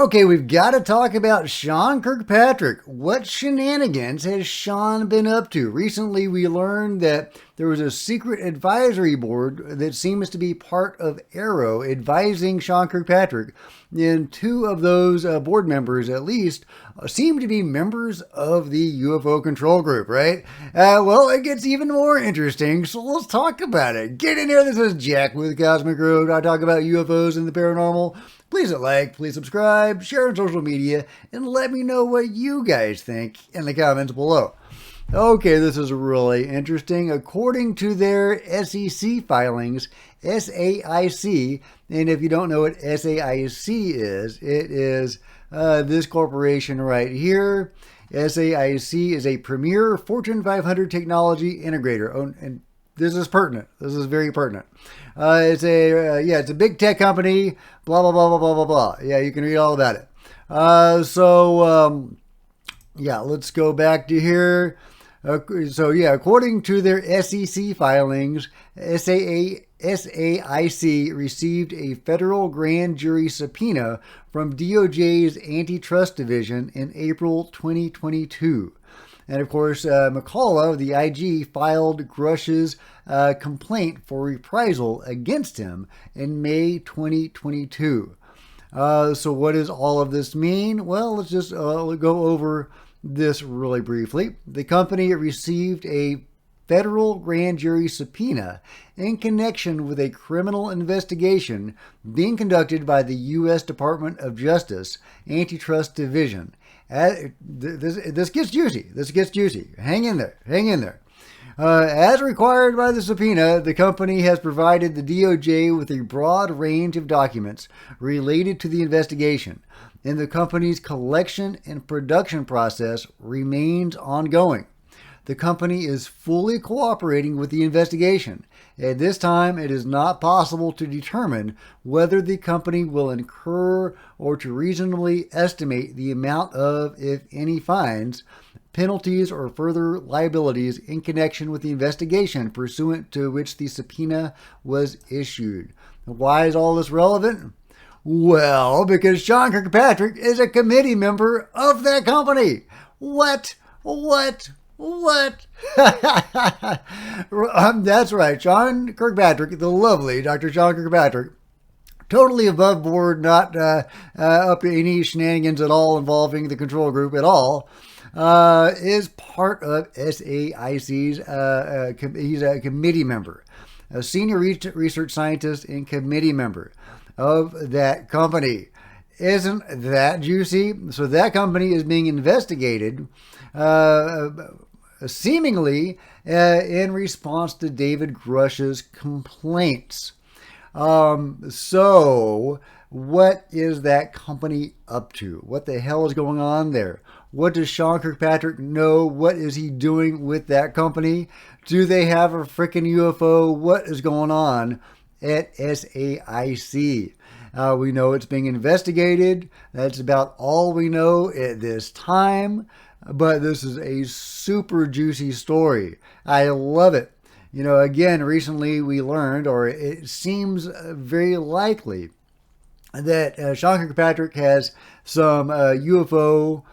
Okay, we've got to talk about Sean Kirkpatrick. What shenanigans has Sean been up to? Recently, we learned that there was a secret advisory board that seems to be part of Arrow advising Sean Kirkpatrick. And two of those board members, at least, seem to be members of the UFO control group, right? Well, it gets even more interesting, so let's talk about it. Get in here. This is Jack with Cosmic Road. I talk about UFOs and the paranormal. Please hit like, please subscribe, share on social media, and let me know what you guys think in the comments below. Okay, this is really interesting. According to their SEC filings, SAIC, and if you don't know what SAIC is, it is this corporation right here. SAIC is a premier Fortune 500 technology integrator. Oh, and this is pertinent. This is very pertinent. It's a big tech company. Blah blah blah blah blah blah blah. Yeah, you can read all about it. Let's go back to here. According to their SEC filings, SAIC received a federal grand jury subpoena from DOJ's Antitrust Division in April 2022. And of course, McCullough, the IG, filed Grush's complaint for reprisal against him in May 2022. So what does all of this mean? Well, let's just go over this really briefly. The company received a federal grand jury subpoena in connection with a criminal investigation being conducted by the U.S. Department of Justice Antitrust Division. This gets juicy. This gets juicy. Hang in there. Hang in there. As required by the subpoena, the company has provided the DOJ with a broad range of documents related to the investigation, and the company's collection and production process remains ongoing. The company is fully cooperating with the investigation. At this time, it is not possible to determine whether the company will incur or to reasonably estimate the amount of, if any, fines, penalties, or further liabilities in connection with the investigation pursuant to which the subpoena was issued. Why is all this relevant? Well, because Sean Kirkpatrick is a committee member of that company. What? That's right, Sean Kirkpatrick, the lovely Dr. Sean Kirkpatrick, totally above board, not up to any shenanigans at all involving the control group at all, is part of SAIC's, he's a committee member, a senior research scientist and committee member of that company. Isn't that juicy? So that company is being investigated seemingly in response to David Grush's complaints. So what is that company up to? What the hell is going on there? What does Sean Kirkpatrick know? What is he doing with that company? Do they have a freaking UFO? What is going on at SAIC? We know it's being investigated. That's about all we know at this time. But this is a super juicy story. I love it. You know, again, recently we learned, or it seems very likely, that Sean Kirkpatrick has some UFO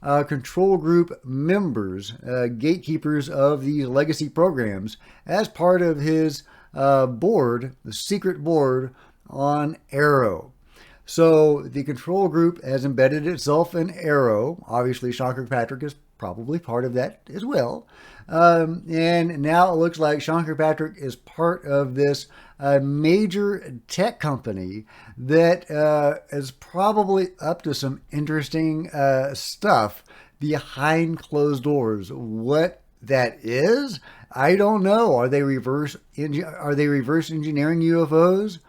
control group members, gatekeepers of these legacy programs, as part of his board, the secret board on Arrow. So the control group has embedded itself in Arrow. Obviously, Sean Kirkpatrick is probably part of that as well. And now it looks like Sean Kirkpatrick is part of this major tech company that is probably up to some interesting stuff behind closed doors. What that is, I don't know. Are they reverse engineering UFOs?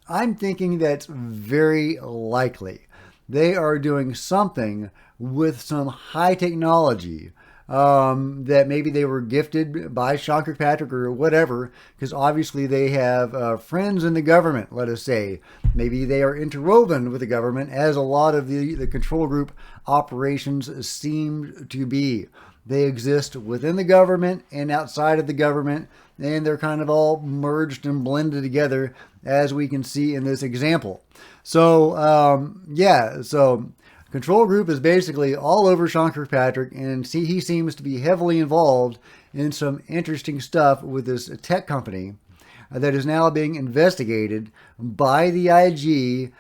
I'm thinking that's very likely. They are doing something with some high technology that maybe they were gifted by Sean Kirkpatrick or whatever, because obviously they have friends in the government, let us say. Maybe they are interwoven with the government, as a lot of the control group operations seem to be. They exist within the government and outside of the government, and they're kind of all merged and blended together, as we can see in this example. So, so control group is basically all over Sean Kirkpatrick, and he seems to be heavily involved in some interesting stuff with this tech company that is now being investigated by the IG,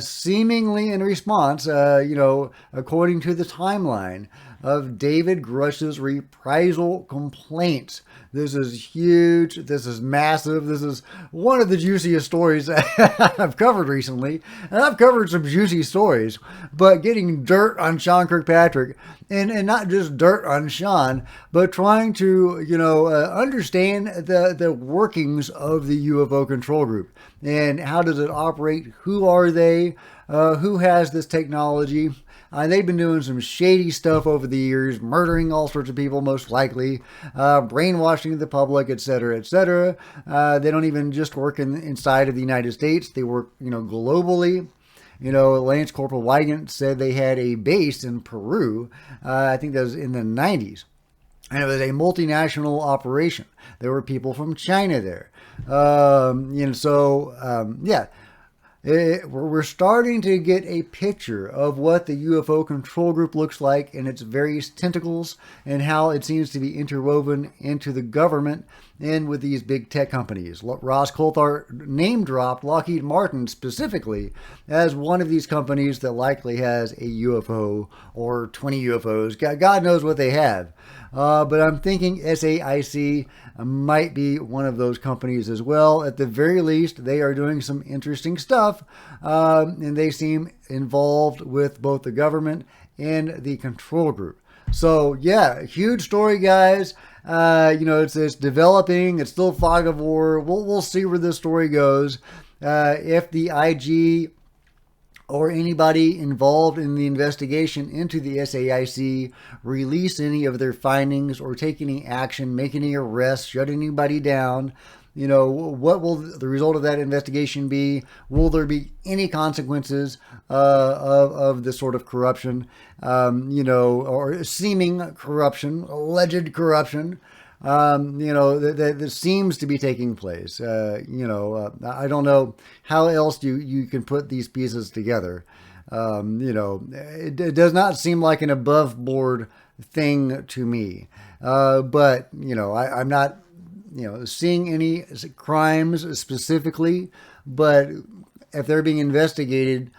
seemingly in response, according to the timeline of David Grush's reprisal complaints. This is huge. This is massive. This is one of the juiciest stories I've covered recently. And I've covered some juicy stories, but getting dirt on Sean Kirkpatrick, and not just dirt on Sean, but trying to, understand the workings of the UFO control group and how does it operate? Who are they? Who has this technology? They've been doing some shady stuff over the years, murdering all sorts of people, most likely, brainwashing the public, etc., etc. They don't even just work inside of the United States. They work, globally. Lance Corporal Wygant said they had a base in Peru. I think that was in the 90s. And it was a multinational operation. There were people from China there. We're starting to get a picture of what the UFO control group looks like and its various tentacles and how it seems to be interwoven into the government and with these big tech companies. Ross Coulthart name dropped Lockheed Martin specifically as one of these companies that likely has a UFO or 20 UFOs. God knows what they have. But I'm thinking SAIC might be one of those companies as well. At the very least, they are doing some interesting stuff, and they seem involved with both the government and the control group. So, yeah, huge story, guys. It's developing. It's still fog of war. We'll see where this story goes. If the IG or anybody involved in the investigation into the SAIC release any of their findings or take any action, make any arrests, shut anybody down, what will the result of that investigation be? Will there be any consequences of this sort of corruption, or seeming corruption, alleged corruption? That seems to be taking place. I don't know how else you can put these pieces together. It does not seem like an above board thing to me. But I'm not, seeing any crimes specifically, but if they're being investigated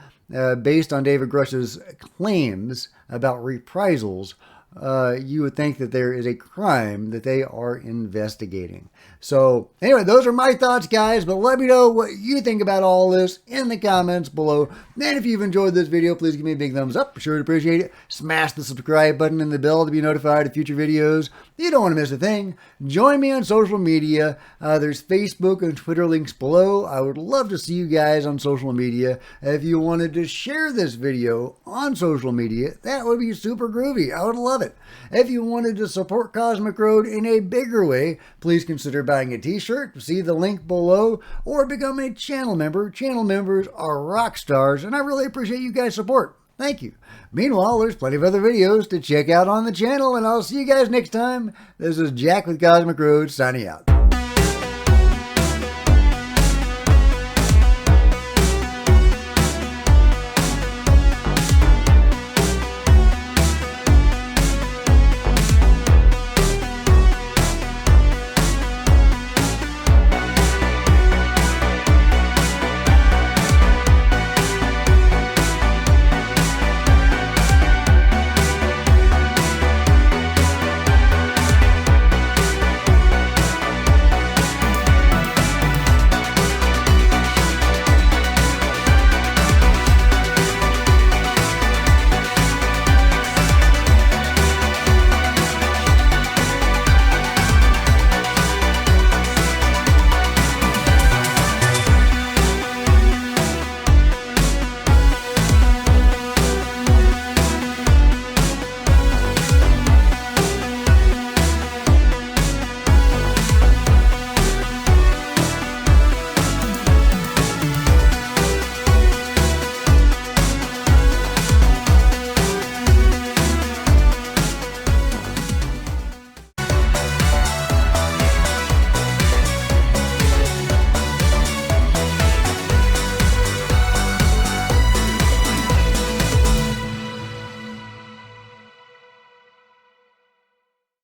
based on David Grush's claims about reprisals, you would think that there is a crime that they are investigating. So anyway, those are my thoughts, guys, but let me know what you think about all this in the comments below. And if you've enjoyed this video, please give me a big thumbs up. Sure to appreciate it. Smash the subscribe button and the bell to be notified of future videos. You don't want to miss a thing. Join me on social media. There's Facebook and Twitter links below. I would love to see you guys on social media. If you wanted to share this video on social media, that would be super groovy. I would love it. If you wanted to support Cosmic Road in a bigger way, please consider buying a t-shirt. See the link below, or become a channel member. Channel members are rock stars, and I really appreciate you guys' support. Thank you. Meanwhile, there's plenty of other videos to check out on the channel, and I'll see you guys next time. This is Jack with Cosmic Road, signing out.